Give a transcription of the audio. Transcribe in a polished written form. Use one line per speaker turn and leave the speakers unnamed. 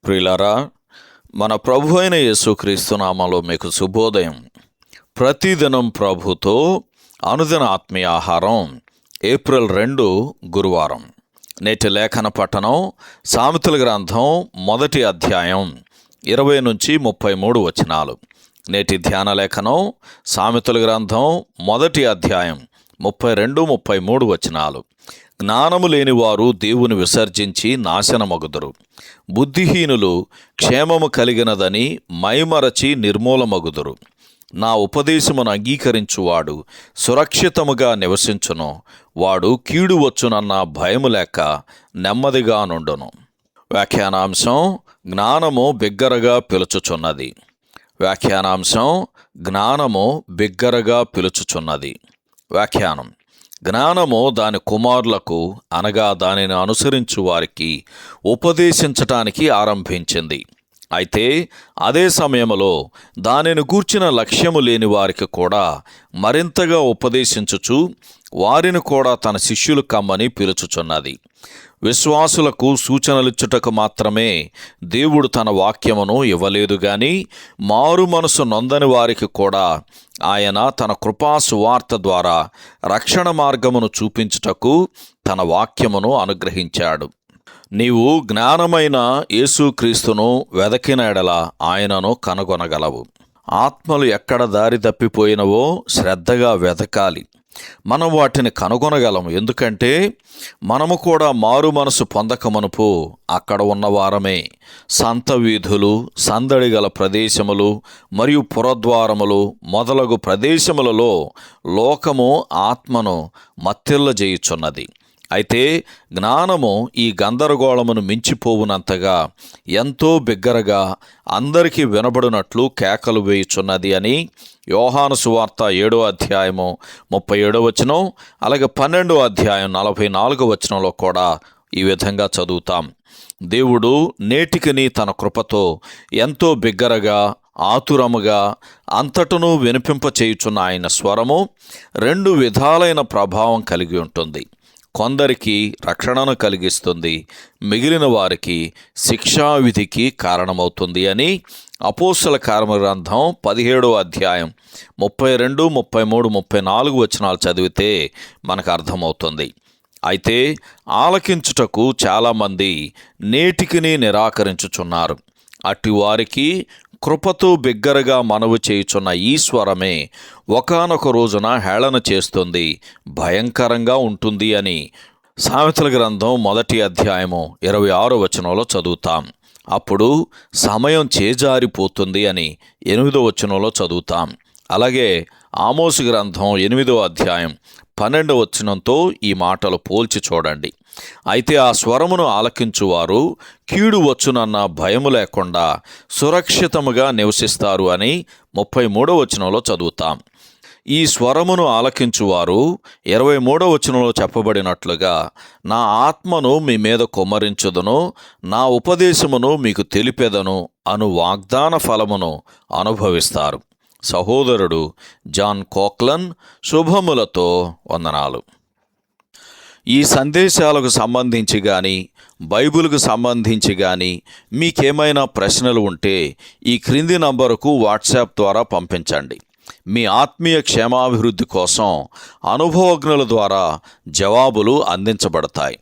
ప్రియులారా, మన ప్రభు అయిన యేసుక్రీస్తు నామములో మీకు శుభోదయం. ప్రతిదినం ప్రభుతో అనుదిన ఆత్మీయ ఆహారం. ఏప్రిల్ 2 గురువారం. నేటి లేఖన పఠనం సామెతల గ్రంథం 1వ అధ్యాయం 20 నుంచి 33 వచనాలు. నేటి ధ్యాన లేఖనం సామెతల గ్రంథం 1వ అధ్యాయం 32-33 వచనాలు. జ్ఞానము లేనివారు దేవుని విసర్జించి నాశనమగుదురు. బుద్ధిహీనులు క్షేమము కలిగినదని మైమరచి నిర్మూలమగుదురు. నా ఉపదేశమును అంగీకరించువాడు సురక్షితముగా నివసించును. వాడు కీడు వచ్చునన్న భయము లేక నెమ్మదిగా నుండును. వ్యాఖ్యానాంశం: జ్ఞానము బిగ్గరగా పిలుచుచున్నది. వ్యాఖ్యానాంశం: జ్ఞానము బిగ్గరగా పిలుచుచున్నది. వ్యాఖ్యానం: జ్ఞానము దాని కుమారులకు అనగా దానిని అనుసరించు వారికి ఉపదేశించటానికి ఆరంభించింది. అయితే అదే సమయంలో దానిని గూర్చిన లక్ష్యము లేని వారికి కూడా మరింతగా ఉపదేశించుచు వారిని కూడా తన శిష్యులు కమ్మని పిలుచుచున్నది. విశ్వాసులకు సూచనలిచ్చుటకు మాత్రమే దేవుడు తన వాక్యమును ఇవ్వలేదు గాని మారు మనసు నొందని వారికి కూడా ఆయన తన కృపా సువార్త ద్వారా రక్షణ మార్గమును చూపించుటకు తన వాక్యమును అనుగ్రహించాడు. నీవు జ్ఞానమైన యేసుక్రీస్తును వెదకిన ఎడల ఆయనను కనుగొనగలవు. ఆత్మలు ఎక్కడ దారి తప్పిపోయినవో శ్రద్ధగా వెదకాలి. మనం వాటిని కనుగొనగలము. ఎందుకంటే మనము కూడా మారు మనసు పొందకమునుపు అక్కడ ఉన్నవారమే. సంత వీధులు, సందడిగల ప్రదేశములు మరియు పురద్వారములు మొదలగు ప్రదేశములలో లోకము ఆత్మను మత్తిల్లజేయుచున్నది. అయితే జ్ఞానము ఈ గందరగోళమును మించిపోవునంతగా ఎంతో బిగ్గరగా అందరికీ వినబడినట్లు కేకలు వేయుచున్నది అని యోహాను సువార్త 7వ అధ్యాయము 37వ వచనం, అలాగే 12వ అధ్యాయం 44వ వచనంలో కూడా ఈ విధంగా చదువుతాం. దేవుడు నేటికిని తన కృపతో ఎంతో బిగ్గరగా ఆతురముగా అంతటను వినిపింపచేయుచున్న ఆయన స్వరము 2 విధాలైన ప్రభావం కలిగి ఉంటుంది. కొందరికి రక్షణను కలిగిస్తుంది, మిగిలిన వారికి శిక్షావిధికి కారణమవుతుంది అని అపోస్తల కార్యముల గ్రంథం 17వ అధ్యాయం 32, 33, 34 వచనాలు చదివితే మనకు అర్థమవుతుంది. అయితే ఆలకించుటకు చాలామంది నేటికిని నిరాకరించుచున్నారు. అట్టి వారికి కృపతో బిగ్గరగా మనవి చేయుచున్న ఈ స్వరమే ఒకానొక రోజున హేళన చేస్తుంది, భయంకరంగా ఉంటుంది అని సామెతల గ్రంథం 1వ అధ్యాయము 26వ వచనంలో చదువుతాం. అప్పుడు సమయం చేజారిపోతుంది అని 8వ వచనంలో చదువుతాం. అలాగే ఆమోసు గ్రంథం 8వ అధ్యాయం 12వ వచనంతో ఈ మాటలు పోల్చి చూడండి. అయితే ఆ స్వరమును ఆలకించువారు కీడు వచ్చునన్న భయము లేకుండా సురక్షితముగా నివసిస్తారు అని 33వ వచనంలో చదువుతాం. ఈ స్వరమును ఆలకించువారు 23వ వచనంలో చెప్పబడినట్లుగా నా ఆత్మను మీ మీద కుమ్మరించుదును, నా ఉపదేశమును మీకు తెలిపెదను అను వాగ్దాన ఫలమును అనుభవిస్తారు. సహోదరుడు జాన్ కోక్లన్. శుభములతో వందనాలు. ఈ సందేశాలకు సంబంధించి కానీ బైబిల్కు సంబంధించి కానీ మీకేమైనా ప్రశ్నలు ఉంటే ఈ క్రింది నంబరుకు వాట్సాప్ ద్వారా పంపించండి. మీ ఆత్మీయ క్షేమాభివృద్ధి కోసం అనుభవజ్ఞుల ద్వారా జవాబులు అందించబడతాయి.